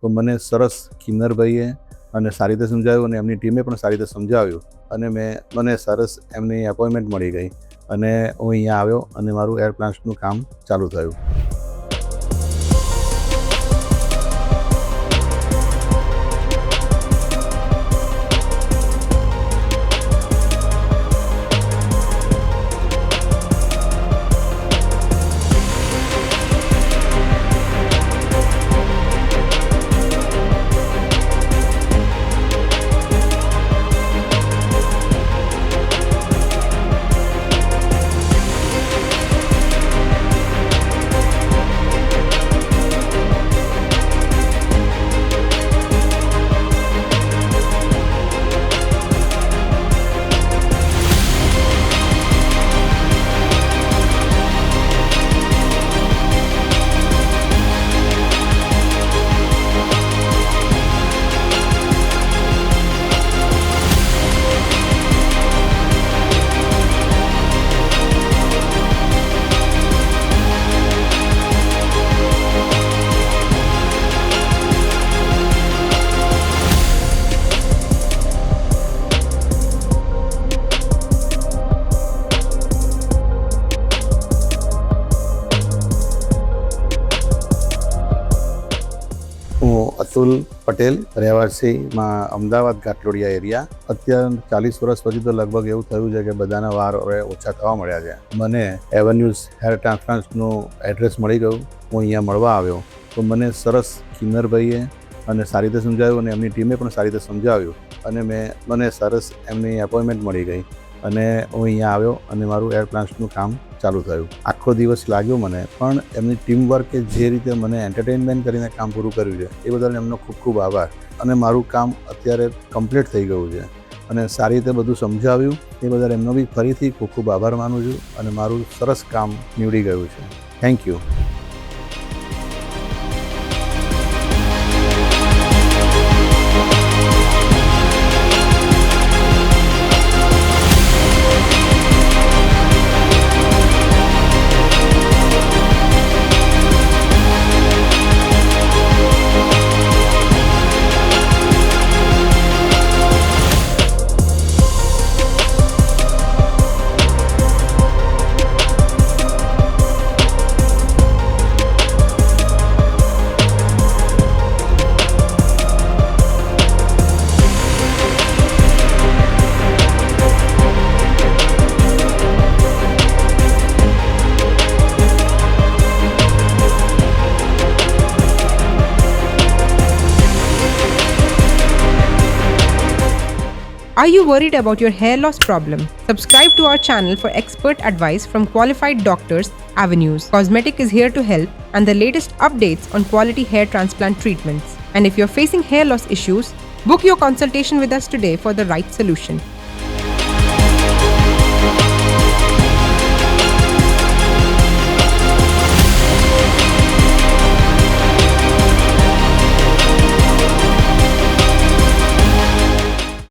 તો મને સરસ કિન્નરભાઈએ અને સારી રીતે સમજાવ્યું અને એમની ટીમે પણ સારી રીતે સમજાવ્યું અને મને સરસ એમની એપોઇન્ટમેન્ટ મળી ગઈ અને હું અહીંયા આવ્યો અને મારું એર પ્લાન્ટ્સનું કામ ચાલુ થયું. હું અતુલ પટેલ, રહેવાસીમાં અમદાવાદ ઘાટલોડિયા એરિયા. અત્યારે 40 વર્ષ પછી તો લગભગ એવું થયું છે કે બધાના વાર હવે ઓછા થવા મળ્યા છે. મને એવન્યુઝ હેર ટ્રાન્સપ્લાન્ટનું એડ્રેસ મળી ગયું. હું અહીંયા મળવા આવ્યો તો મને સરસ કિન્નરભાઈએ અને સારી રીતે સમજાવ્યું અને એમની ટીમે પણ સારી રીતે સમજાવ્યું અને મને સરસ એમની એપોઇન્ટમેન્ટ મળી ગઈ અને હું અહીંયા આવ્યો અને મારું એર પ્લાન્ટ્સનું કામ ચાલુ થયું. આખો દિવસ લાગ્યો મને, પણ એમની ટીમ વર્કે જે રીતે મને એન્ટરટેનમેન્ટ કરીને કામ પૂરું કર્યું છે એ બદલ એમનો ખૂબ ખૂબ આભાર. અને મારું કામ અત્યારે કમ્પ્લીટ થઈ ગયું છે અને સારી રીતે બધું સમજાવ્યું એ બદલ એમનો બી ફરીથી ખૂબ ખૂબ આભાર માનું છું અને મારું સરસ કામ નીવડી ગયું છે. Thank you. Are you worried about your hair loss problem? Subscribe to our channel for expert advice from qualified doctors. Avenues Cosmetic is here to help and the latest updates on quality hair transplant treatments. And if you're facing hair loss issues, book your consultation with us today for the right solution.